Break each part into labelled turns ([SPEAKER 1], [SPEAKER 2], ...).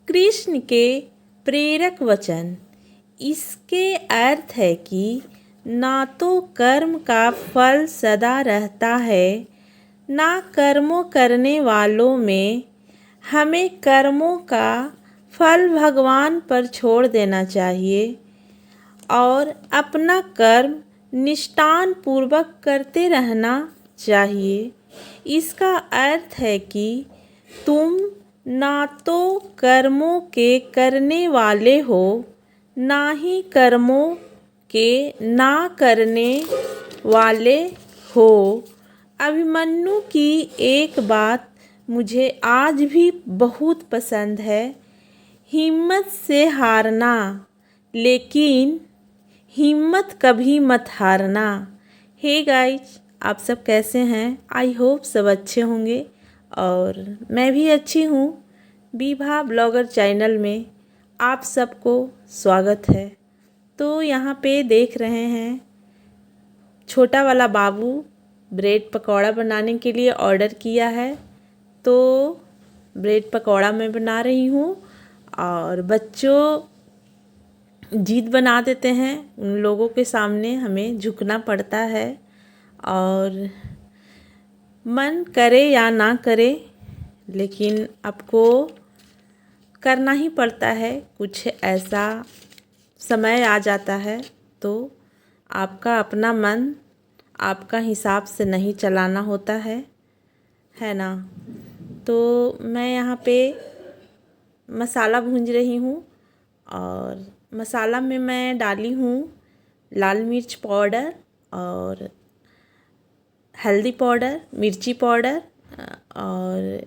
[SPEAKER 1] कृष्ण के प्रेरक वचन। इसके अर्थ है कि ना तो कर्म का फल सदा रहता है, ना कर्मों करने वालों में। हमें कर्मों का फल भगवान पर छोड़ देना चाहिए और अपना कर्म निष्ठान पूर्वक करते रहना चाहिए। इसका अर्थ है कि तुम ना तो कर्मों के करने वाले हो, ना ही कर्मों के ना करने वाले हो। अभिमन्यु की एक बात मुझे आज भी बहुत पसंद है, हिम्मत से हारना, लेकिन हिम्मत कभी मत हारना। हे गाइज, आप सब कैसे हैं? आई होप सब अच्छे होंगे और मैं भी अच्छी हूँ। विभा ब्लॉगर चैनल में आप सबको स्वागत है। तो यहाँ पे देख रहे हैं छोटा वाला बाबू ब्रेड पकौड़ा बनाने के लिए ऑर्डर किया है, तो ब्रेड पकौड़ा मैं बना रही हूँ और बच्चों जीत बना देते हैं। उन लोगों के सामने हमें झुकना पड़ता है और मन करे या ना करे, लेकिन आपको करना ही पड़ता है। कुछ ऐसा समय आ जाता है तो आपका अपना मन आपका हिसाब से नहीं चलाना होता है ना। तो मैं यहाँ पे मसाला भूंज रही हूँ और मसाला में मैं डाली हूँ लाल मिर्च पाउडर और हल्दी पाउडर, मिर्ची पाउडर और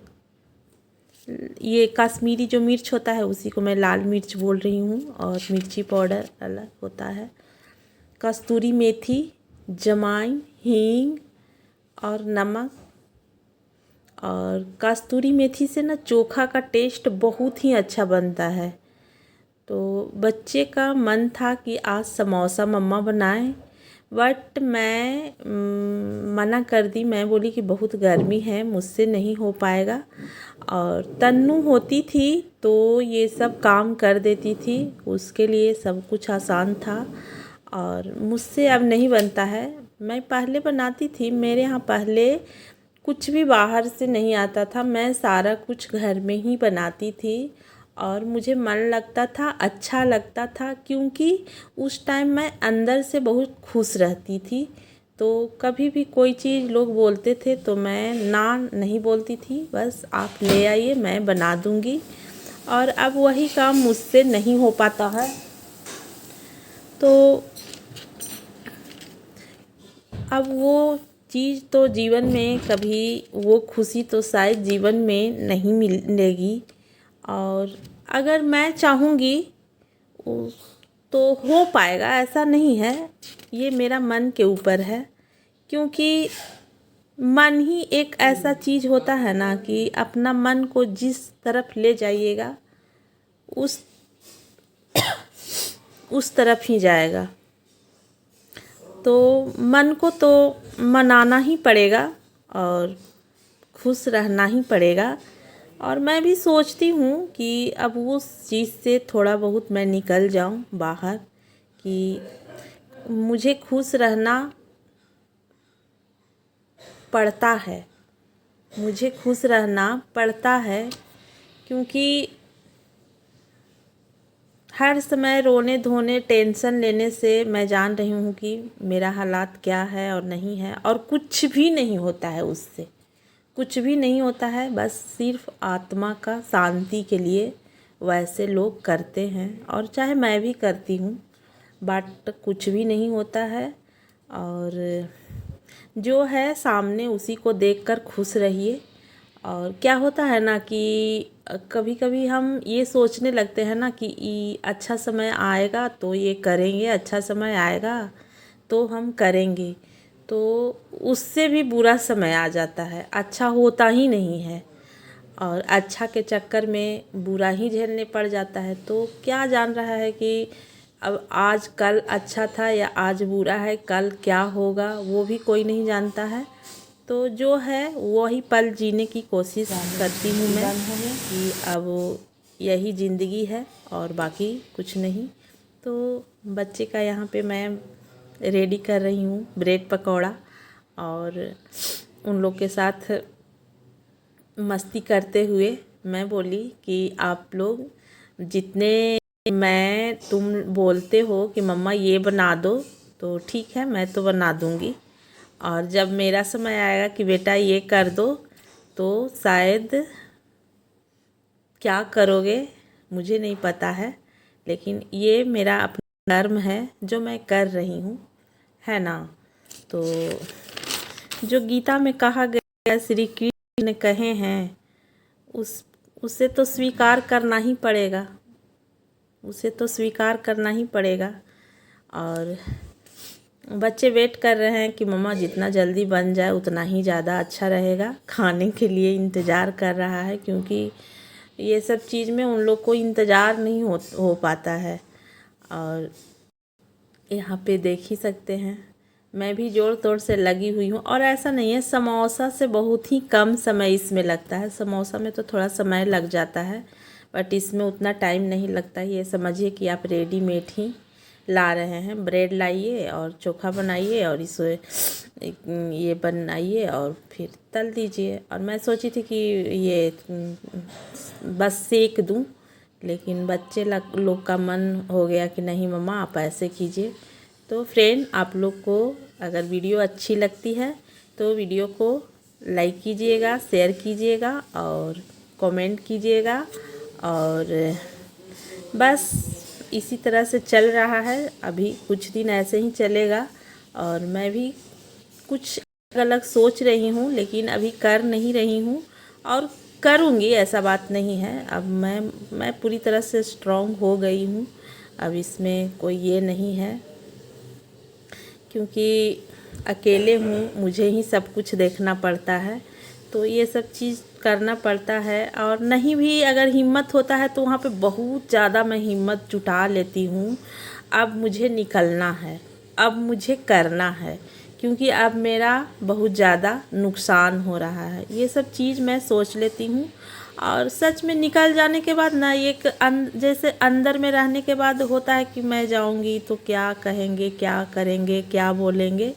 [SPEAKER 1] ये कश्मीरी जो मिर्च होता है उसी को मैं लाल मिर्च बोल रही हूँ और मिर्ची पाउडर अलग होता है। कस्तूरी मेथी, जमाइन, हींग और नमक। और कस्तूरी मेथी से ना चोखा का टेस्ट बहुत ही अच्छा बनता है। तो बच्चे का मन था कि आज समोसा मम्मा बनाएं, बट मैं मना कर दी। मैं बोली कि बहुत गर्मी है, मुझसे नहीं हो पाएगा। और तन्नू होती थी तो ये सब काम कर देती थी, उसके लिए सब कुछ आसान था और मुझसे अब नहीं बनता है। मैं पहले बनाती थी, मेरे यहाँ पहले कुछ भी बाहर से नहीं आता था, मैं सारा कुछ घर में ही बनाती थी और मुझे मन लगता था, अच्छा लगता था, क्योंकि उस टाइम मैं अंदर से बहुत खुश रहती थी। तो कभी भी कोई चीज़ लोग बोलते थे तो मैं ना नहीं बोलती थी, बस आप ले आइए मैं बना दूँगी। और अब वही काम मुझसे नहीं हो पाता है। तो अब वो चीज़ तो जीवन में कभी, वो खुशी तो शायद जीवन में नहीं मिलेगी। और अगर मैं चाहूँगी तो हो पाएगा, ऐसा नहीं है। ये मेरा मन के ऊपर है, क्योंकि मन ही एक ऐसा चीज़ होता है ना कि अपना मन को जिस तरफ ले जाइएगा उस तरफ ही जाएगा। तो मन को तो मनाना ही पड़ेगा और खुश रहना ही पड़ेगा। और मैं भी सोचती हूँ कि अब उस चीज़ से थोड़ा बहुत मैं निकल जाऊँ बाहर, कि मुझे खुश रहना पड़ता है, मुझे खुश रहना पड़ता है, क्योंकि हर समय रोने धोने टेंशन लेने से मैं जान रही हूँ कि मेरा हालात क्या है और नहीं है, और कुछ भी नहीं होता है, उससे कुछ भी नहीं होता है। बस सिर्फ आत्मा का शांति के लिए वैसे लोग करते हैं और चाहे मैं भी करती हूँ, बट कुछ भी नहीं होता है। और जो है सामने उसी को देखकर खुश रहिए। और क्या होता है ना कि कभी कभी हम ये सोचने लगते हैं ना कि अच्छा समय आएगा तो ये करेंगे, अच्छा समय आएगा तो हम करेंगे, तो उससे भी बुरा समय आ जाता है, अच्छा होता ही नहीं है और अच्छा के चक्कर में बुरा ही झेलने पड़ जाता है। तो क्या जान रहा है कि अब आज कल अच्छा था या आज बुरा है, कल क्या होगा वो भी कोई नहीं जानता है। तो जो है वही पल जीने की कोशिश करती हूँ मैं कि अब यही ज़िंदगी है और बाकी कुछ नहीं। तो बच्चे का यहाँ पे मैं रेडी कर रही हूँ ब्रेड पकौड़ा, और उन लोग के साथ मस्ती करते हुए मैं बोली कि आप लोग जितने तुम बोलते हो कि मम्मा ये बना दो, तो ठीक है मैं तो बना दूँगी, और जब मेरा समय आएगा कि बेटा ये कर दो, तो शायद क्या करोगे मुझे नहीं पता है, लेकिन ये मेरा अपना कर्म है जो मैं कर रही हूँ, है ना। तो जो गीता में कहा गया, श्री कृष्ण ने कहे हैं, उसे तो स्वीकार करना ही पड़ेगा, उसे तो स्वीकार करना ही पड़ेगा। और बच्चे वेट कर रहे हैं कि मम्मा जितना जल्दी बन जाए उतना ही ज़्यादा अच्छा रहेगा, खाने के लिए इंतज़ार कर रहा है, क्योंकि ये सब चीज़ में उन लोग को इंतज़ार नहीं हो पाता है। और यहाँ पे देख ही सकते हैं मैं भी ज़ोर तोड़ से लगी हुई हूँ। और ऐसा नहीं है, समोसा से बहुत ही कम समय इसमें लगता है, समोसा में तो थोड़ा समय लग जाता है, बट इसमें उतना टाइम नहीं लगता। ये समझिए कि आप रेडीमेड ही ला रहे हैं, ब्रेड लाइए और चोखा बनाइए और इसे ये बनाइए और फिर तल दीजिए। और मैं सोची थी कि ये बस सेक दूं, लेकिन बच्चे लोग का मन हो गया कि नहीं मम्मा आप ऐसे कीजिए। तो फ्रेंड, आप लोग को अगर वीडियो अच्छी लगती है तो वीडियो को लाइक कीजिएगा, शेयर कीजिएगा और कमेंट कीजिएगा। और बस इसी तरह से चल रहा है, अभी कुछ दिन ऐसे ही चलेगा। और मैं भी कुछ अलग सोच रही हूँ, लेकिन अभी कर नहीं रही हूँ, और करूँगी, ऐसा बात नहीं है। अब मैं पूरी तरह से स्ट्रॉन्ग हो गई हूँ, अब इसमें कोई ये नहीं है, क्योंकि अकेले हूँ, मुझे ही सब कुछ देखना पड़ता है, तो ये सब चीज़ करना पड़ता है। और नहीं भी अगर हिम्मत होता है तो वहाँ पे बहुत ज़्यादा मैं हिम्मत जुटा लेती हूँ। अब मुझे निकलना है, अब मुझे करना है, क्योंकि अब मेरा बहुत ज़्यादा नुकसान हो रहा है। ये सब चीज़ मैं सोच लेती हूँ, और सच में निकल जाने के बाद ना, एक जैसे अंदर में रहने के बाद होता है कि मैं जाऊंगी तो क्या कहेंगे, क्या करेंगे, क्या बोलेंगे,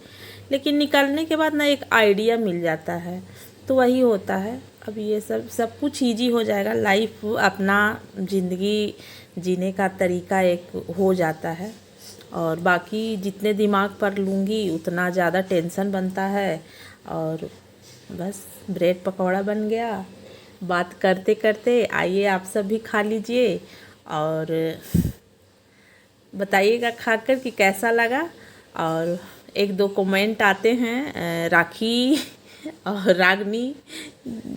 [SPEAKER 1] लेकिन निकलने के बाद ना एक आइडिया मिल जाता है, तो वही होता है। अब ये सब कुछ ईजी हो जाएगा, लाइफ अपना ज़िंदगी जीने का तरीका एक हो जाता है। और बाकी जितने दिमाग पर लूँगी उतना ज़्यादा टेंशन बनता है। और बस ब्रेड पकौड़ा बन गया। बात करते करते आइए आप सब भी खा लीजिए और बताइएगा खाकर कि कैसा लगा। और एक दो कमेंट आते हैं, राखी और रागनी,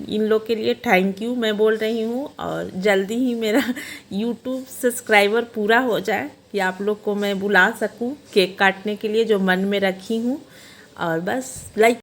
[SPEAKER 1] इन लोग के लिए थैंक यू मैं बोल रही हूँ। और जल्दी ही मेरा यूट्यूब सब्सक्राइबर पूरा हो जाए कि आप लोग को मैं बुला सकूँ केक काटने के लिए, जो मन में रखी हूँ। और बस लाइक